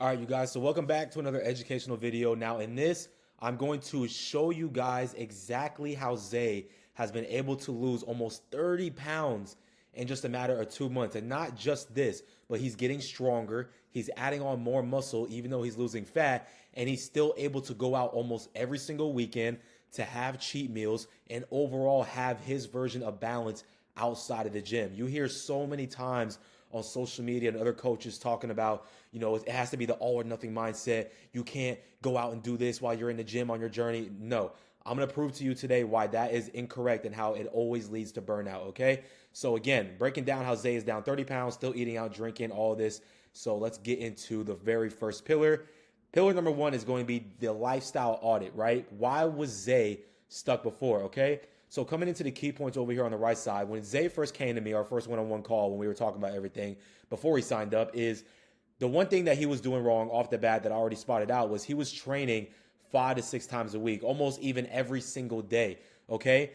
All right, you guys, so welcome back to another educational video. Now, in this, I'm going to show you guys exactly how Zay has been able to lose almost 30 pounds in just a matter of 2 months. And not just this, but he's getting stronger. He's adding on more muscle, even though he's losing fat. And he's still able to go out almost every single weekend to have cheat meals and overall have his version of balance outside of the gym. You hear so many times on social media and other coaches talking about, it has to be the all or nothing mindset. You can't go out and do this while you're in the gym on your journey. No, I'm going to prove to you today why that is incorrect and how it always leads to burnout, okay? So again, breaking down how Zay is down 30 pounds, still eating out, drinking, all of this. So let's get into the very first pillar. Pillar number one is going to be the lifestyle audit, right? Why was Zay stuck before, okay? So coming into the key points over here on the right side, when Zay first came to me, our first one-on-one call when we were talking about everything before he signed up, is the one thing that he was doing wrong off the bat that I already spotted out was he was training 5 to 6 times a week, almost even every single day, okay?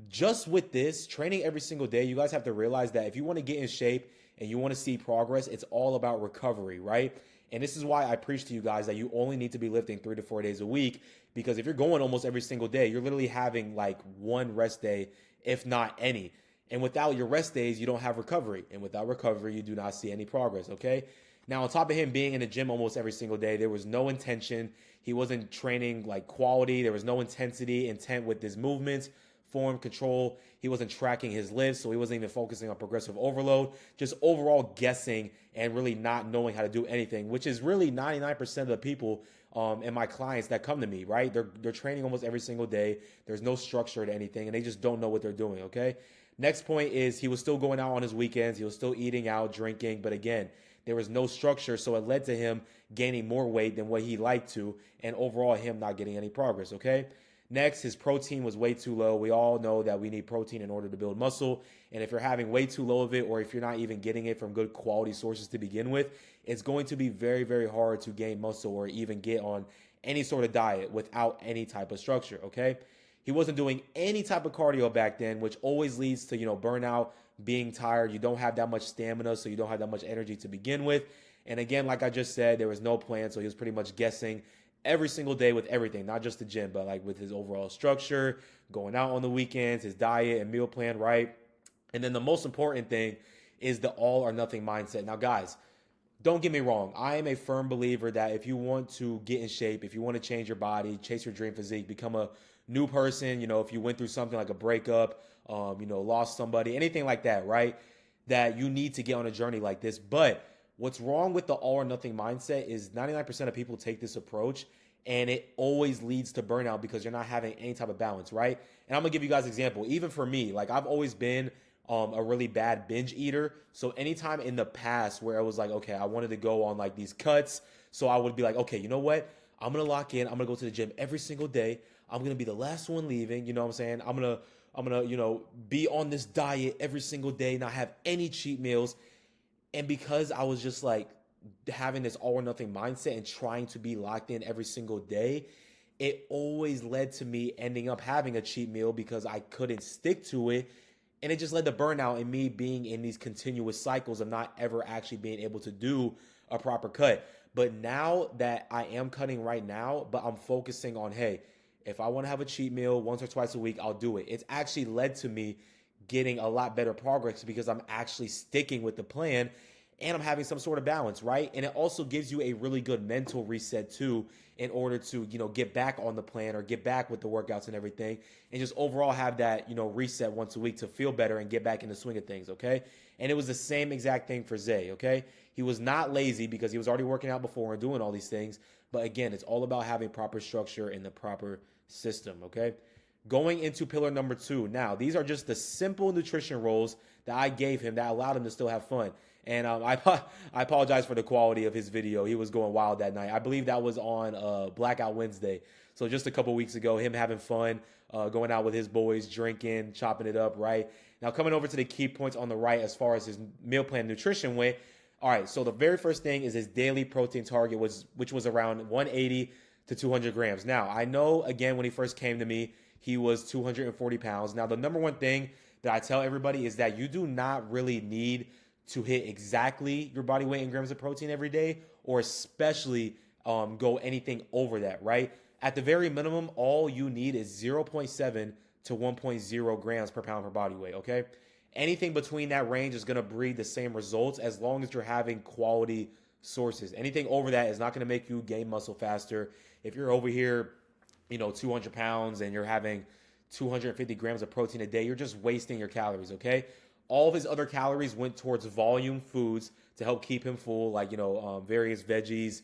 Just with this, training every single day, you guys have to realize that if you want to get in shape and you want to see progress, it's all about recovery, right? And this is why I preach to you guys that you only need to be lifting 3 to 4 days a week, because if you're going almost every single day, you're literally having like one rest day, if not any. And without your rest days, you don't have recovery. And without recovery, you do not see any progress, okay? Now, on top of him being in the gym almost every single day, there was no intention. He wasn't training like quality. There was no intent with his movements, form, control. He wasn't tracking his lifts, so he wasn't even focusing on progressive overload. Just overall guessing and really not knowing how to do anything, which is really 99% of the people and my clients that come to me, right? They're training almost every single day. There's no structure to anything, and they just don't know what they're doing, okay? Next point is he was still going out on his weekends. He was still eating out, drinking, but again, there was no structure, so it led to him gaining more weight than what he liked to, and overall him not getting any progress, okay? Next, his protein was way too low. We all know that we need protein in order to build muscle. And if you're having way too low of it, or if you're not even getting it from good quality sources to begin with, it's going to be very, very hard to gain muscle or even get on any sort of diet without any type of structure, okay? He wasn't doing any type of cardio back then, which always leads to, burnout, being tired. You don't have that much stamina, so you don't have that much energy to begin with. And again, like I just said, there was no plan, so he was pretty much guessing every single day with everything, not just the gym, but like with his overall structure, going out on the weekends, his diet and meal plan, right? And then the most important thing is the all or nothing mindset. Now, guys, don't get me wrong. I am a firm believer that if you want to get in shape, if you want to change your body, chase your dream physique, become a new person, if you went through something like a breakup, lost somebody, anything like that, right? That you need to get on a journey like this. But what's wrong with the all or nothing mindset is 99% of people take this approach and it always leads to burnout because you're not having any type of balance, right? And I'm gonna give you guys an example. Even for me, like I've always been a really bad binge eater. So anytime in the past where I was like, okay, I wanted to go on like these cuts, so I would be like, okay, you know what? I'm gonna lock in. I'm gonna go to the gym every single day. I'm gonna be the last one leaving. You know what I'm saying? I'm gonna be on this diet every single day, not have any cheat meals. And because I was just like having this all or nothing mindset and trying to be locked in every single day, it always led to me ending up having a cheat meal because I couldn't stick to it. And it just led to burnout and me being in these continuous cycles of not ever actually being able to do a proper cut. But now that I am cutting right now, but I'm focusing on, hey, if I want to have a cheat meal once or twice a week, I'll do it. It's actually led to me getting a lot better progress because I'm actually sticking with the plan and I'm having some sort of balance, right? And it also gives you a really good mental reset too in order to, get back on the plan or get back with the workouts and everything and just overall have that, reset once a week to feel better and get back in the swing of things, okay? And it was the same exact thing for Zay, okay? He was not lazy because he was already working out before and doing all these things. But again, it's all about having proper structure and the proper system, okay? Going into pillar number 2. Now, these are just the simple nutrition rules that I gave him that allowed him to still have fun. And I apologize for the quality of his video. He was going wild that night. I believe that was on Blackout Wednesday. So just a couple weeks ago, him having fun, going out with his boys, drinking, chopping it up, right? Now, coming over to the key points on the right as far as his meal plan nutrition went. All right, so the very first thing is his daily protein target, which was around 180 to 200 grams. Now, I know, again, when he first came to me, he was 240 pounds. Now, the number one thing that I tell everybody is that you do not really need to hit exactly your body weight in grams of protein every day. or especially go anything over that, right? At the very minimum, all you need is 0.7 to 1.0 grams per pound per body weight, okay? Anything between that range is going to breed the same results as long as you're having quality sources. Anything over that is not going to make you gain muscle faster. If you're over here, 200 pounds and you're having 250 grams of protein a day, you're just wasting your calories, okay? All of his other calories went towards volume foods to help keep him full, like, various veggies,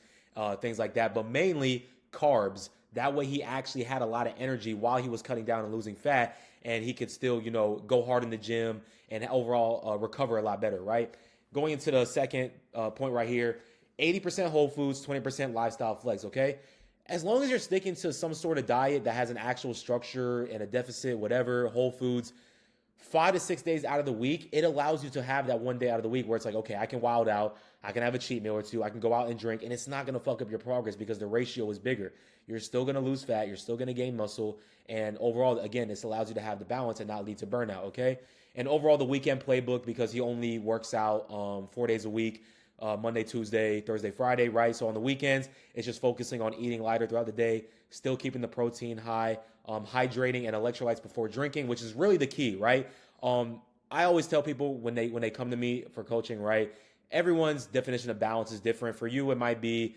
things like that, but mainly carbs. That way he actually had a lot of energy while he was cutting down and losing fat, and he could still, go hard in the gym and overall recover a lot better, right? Going into the second point right here, 80% whole foods, 20% lifestyle flex, okay? As long as you're sticking to some sort of diet that has an actual structure and a deficit, whatever, whole foods, 5 to 6 days out of the week, it allows you to have that one day out of the week where it's like, okay, I can wild out, I can have a cheat meal or two, I can go out and drink, and it's not going to fuck up your progress because the ratio is bigger. You're still going to lose fat, you're still going to gain muscle, and overall, again, this allows you to have the balance and not lead to burnout, okay? And overall, the weekend playbook, because he only works out 4 days a week, Monday, Tuesday, Thursday, Friday, right? So on the weekends, it's just focusing on eating lighter throughout the day, still keeping the protein high, hydrating and electrolytes before drinking, which is really the key, right? I always tell people when they come to me for coaching, right? Everyone's definition of balance is different. For you, it might be,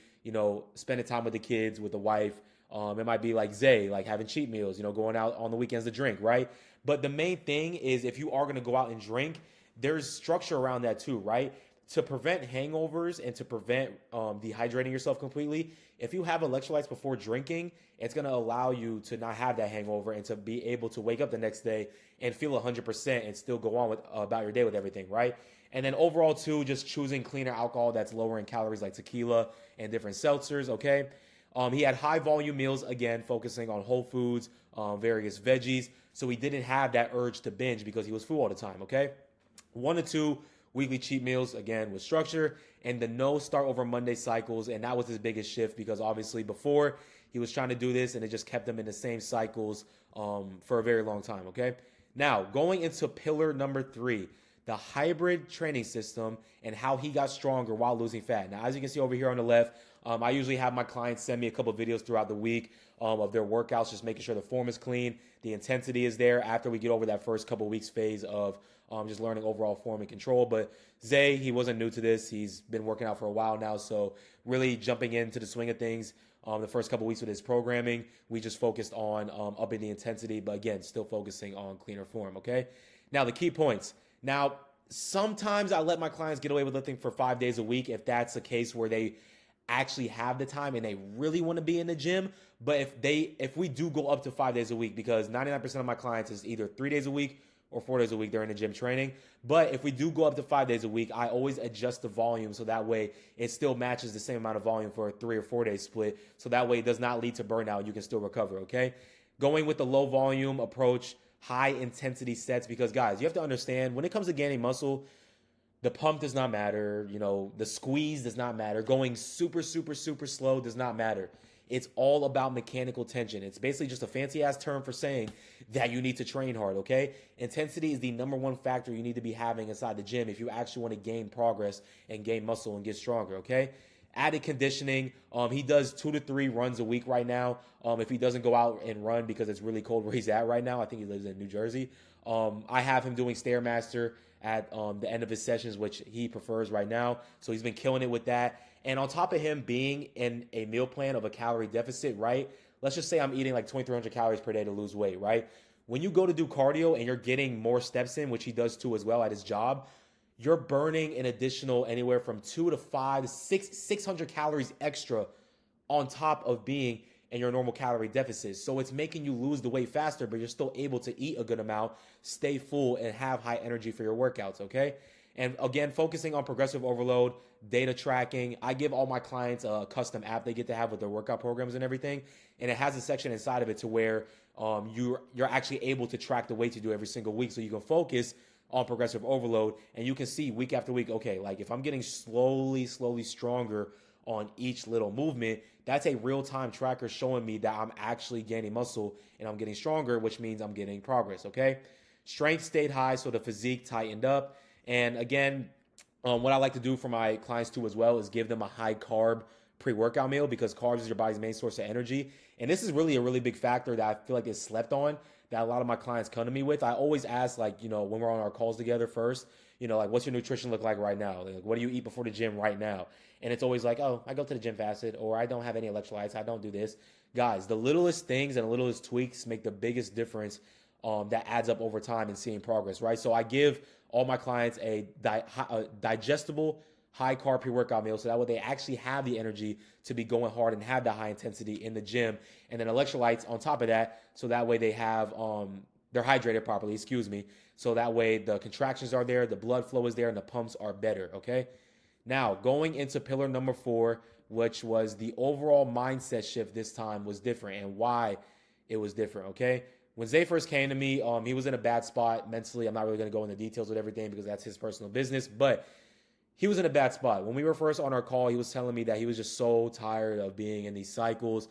spending time with the kids, with the wife. It might be like Zay, like having cheat meals, going out on the weekends to drink, right? But the main thing is if you are going to go out and drink, there's structure around that too, right? To prevent hangovers and to prevent dehydrating yourself completely, if you have electrolytes before drinking, it's going to allow you to not have that hangover and to be able to wake up the next day and feel 100% and still go on with about your day with everything, right? And then overall too, just choosing cleaner alcohol that's lower in calories like tequila and different seltzers, okay? He had high volume meals, again, focusing on whole foods, various veggies, so he didn't have that urge to binge because he was full all the time, okay? 1 to 2 weekly cheat meals, again, with structure, and the no start over Monday cycles, and that was his biggest shift because obviously before he was trying to do this and it just kept him in the same cycles for a very long time, okay? Now, going into pillar number 3, the hybrid training system and how he got stronger while losing fat. Now, as you can see over here on the left, I usually have my clients send me a couple videos throughout the week of their workouts, just making sure the form is clean, the intensity is there after we get over that first couple weeks phase of just learning overall form and control. But Zay, he wasn't new to this. He's been working out for a while now, so really jumping into the swing of things. The first couple weeks with his programming, we just focused on upping the intensity, but again, still focusing on cleaner form, okay? Now, the key points. Now, sometimes I let my clients get away with lifting for 5 days a week if that's a case where they actually have the time and they really want to be in the gym. But if we do go up to 5 days a week, because 99% of my clients is either 3 days a week or 4 days a week they're in the gym training. But if we do go up to 5 days a week, I always adjust the volume so that way it still matches the same amount of volume for a 3 or 4 day split. So that way it does not lead to burnout. You can still recover, okay? Going with the low volume approach, high intensity sets, because guys, you have to understand when it comes to gaining muscle, the pump does not matter, the squeeze does not matter, going super, super, super slow does not matter. It's all about mechanical tension. It's basically just a fancy ass term for saying that you need to train hard, okay? Intensity is the number one factor you need to be having inside the gym if you actually want to gain progress and gain muscle and get stronger, okay? Added conditioning. He does 2 to 3 runs a week right now. If he doesn't go out and run because it's really cold where he's at right now, I think he lives in New Jersey. I have him doing Stairmaster at the end of his sessions, which he prefers right now. So he's been killing it with that. And on top of him being in a meal plan of a calorie deficit, right? Let's just say I'm eating like 2,300 calories per day to lose weight, right? When you go to do cardio and you're getting more steps in, which he does too as well at his job, you're burning an additional anywhere from 2 to 5 to 600 calories extra on top of being in your normal calorie deficit. So it's making you lose the weight faster, but you're still able to eat a good amount, stay full, and have high energy for your workouts, okay? And again, focusing on progressive overload, data tracking. I give all my clients a custom app they get to have with their workout programs and everything. And it has a section inside of it to where you're actually able to track the weight you do every single week so you can focus on progressive overload, and you can see week after week, okay, like if I'm getting slowly stronger on each little movement, that's a real-time tracker showing me that I'm actually gaining muscle and I'm getting stronger, which means I'm getting progress, okay? Strength stayed high, so the physique tightened up. And again, What I like to do for my clients too as well is give them a high carb pre-workout meal, because carbs is your body's main source of energy. And this is really a really big factor that I feel like is slept on, that a lot of my clients come to me with. I always ask, like, when we're on our calls together first, like, what's your nutrition look like right now? Like, what do you eat before the gym right now? And it's always like, oh, I go to the gym fasted, or I don't have any electrolytes, I don't do this. Guys, the littlest things and the littlest tweaks make the biggest difference, that adds up over time and seeing progress, right? So I give all my clients a digestible, high carb pre workout meal, so that way they actually have the energy to be going hard and have the high intensity in the gym, and then electrolytes on top of that, so that way they have they're hydrated properly. Excuse me. So that way the contractions are there, the blood flow is there, and the pumps are better. Okay. Now going into pillar number 4, which was the overall mindset shift. This time was different, and why it was different. Okay. When Zay first came to me, he was in a bad spot mentally. I'm not really going to go into details with everything because that's his personal business, but he was in a bad spot. When we were first on our call, he was telling me that he was just so tired of being in these cycles,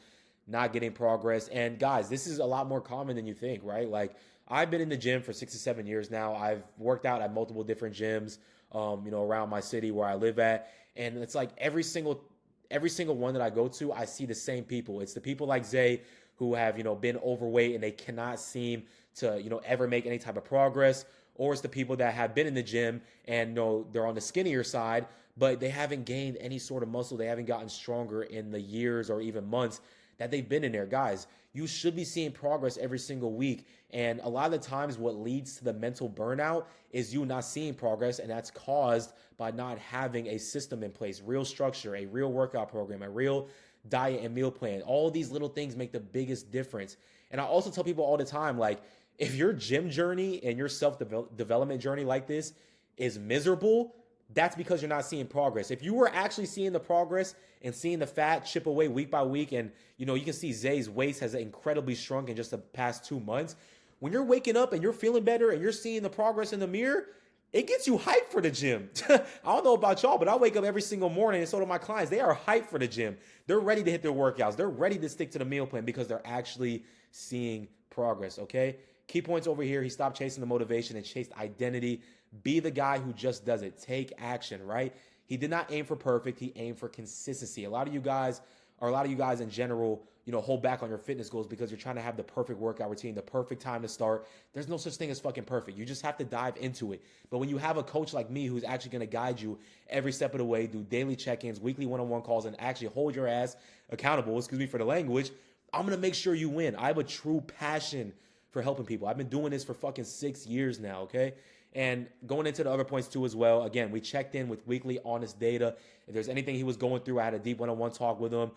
not getting progress. And guys, this is a lot more common than you think, right? Like, I've been in the gym for 6 to 7 years now. I've worked out at multiple different gyms, around my city where I live at. And it's like every single one that I go to, I see the same people. It's the people like Zay who have, been overweight and they cannot seem to, ever make any type of progress. Or it's the people that have been in the gym and they're on the skinnier side, but they haven't gained any sort of muscle. They haven't gotten stronger in the years or even months that they've been in there. Guys, you should be seeing progress every single week. And a lot of the times what leads to the mental burnout is you not seeing progress, and that's caused by not having a system in place, real structure, a real workout program, a real diet and meal plan. All these little things make the biggest difference. And I also tell people all the time, like, if your gym journey and your self-development journey like this is miserable, that's because you're not seeing progress. If you were actually seeing the progress and seeing the fat chip away week by week, and you can see Zay's waist has incredibly shrunk in just the past 2 months, when you're waking up and you're feeling better and you're seeing the progress in the mirror, it gets you hyped for the gym. I don't know about y'all, but I wake up every single morning, and so do my clients. They are hyped for the gym. They're ready to hit their workouts. They're ready to stick to the meal plan because they're actually seeing progress, okay? Key points over here. He stopped chasing the motivation and chased identity. Be the guy who just does it. Take action, right? He did not aim for perfect. He aimed for consistency. A lot of you guys in general, hold back on your fitness goals because you're trying to have the perfect workout routine, the perfect time to start. There's no such thing as fucking perfect. You just have to dive into it. But when you have a coach like me who's actually going to guide you every step of the way, do daily check-ins, weekly one-on-one calls, and actually hold your ass accountable, excuse me for the language, I'm going to make sure you win. I have a true passion for helping people. I've been doing this for fucking 6 years now, okay? And going into the other points too as well, again, we checked in with weekly honest data. If there's anything he was going through, I had a deep one-on-one talk with him.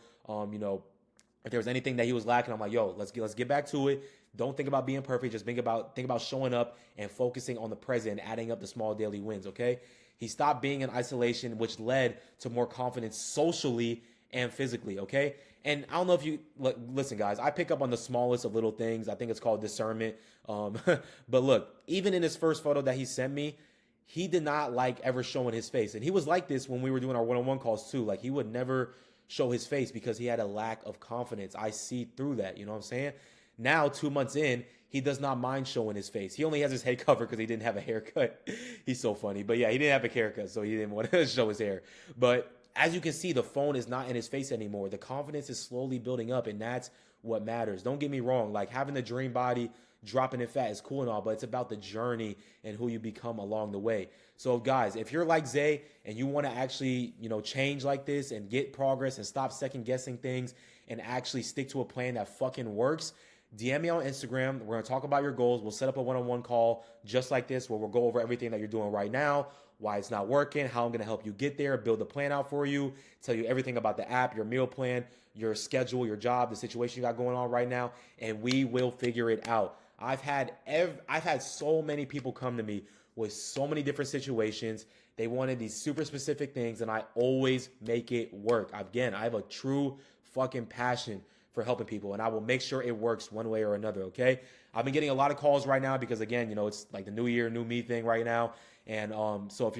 If there was anything that he was lacking, I'm like, yo, let's get back to it. Don't think about being perfect. Just think about showing up and focusing on the present and adding up the small daily wins, okay? He stopped being in isolation, which led to more confidence socially and physically, okay? And I don't know if you listen, guys. I pick up on the smallest of little things. I think it's called discernment. But look, even in his first photo that he sent me, he did not like ever showing his face, and he was like this when we were doing our one-on-one calls too. Like, he would never show his face because he had a lack of confidence. I see through that. You know what I'm saying? Now, 2 months in, he does not mind showing his face. He only has his head covered because he didn't have a haircut. He's so funny. But yeah, he didn't have a haircut, so he didn't want to show his hair. But as you can see, the phone is not in his face anymore. The confidence is slowly building up, and that's what matters. Don't get me wrong. Like, having the dream body, dropping in fat is cool and all, but it's about the journey and who you become along the way. So guys, if you're like Zay and you want to actually, change like this and get progress and stop second guessing things and actually stick to a plan that fucking works, DM me on Instagram. We're going to talk about your goals. We'll set up a one-on-one call just like this where we'll go over everything that you're doing right now, why it's not working, how I'm going to help you get there, build a plan out for you, tell you everything about the app, your meal plan, your schedule, your job, the situation you got going on right now, and we will figure it out. I've had so many people come to me with so many different situations. They wanted these super specific things, and I always make it work. Again, I have a true fucking passion for helping people, and I will make sure it works one way or another, okay? I've been getting a lot of calls right now because, again, it's like the new year, new me thing right now. And so if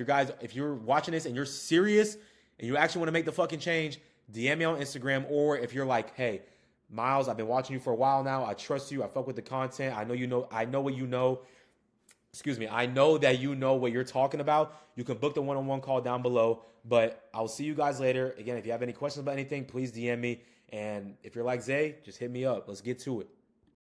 you're watching this and you're serious and you actually want to make the fucking change, DM me on Instagram. Or if you're like, hey, Miles, I've been watching you for a while now. I trust you. I fuck with the content. I know what you know. excuse me, I know that you know what you're talking about. You can book the one-on-one call down below, but I'll see you guys later. Again, if you have any questions about anything, please DM me. And if you're like Zay, just hit me up. Let's get to it.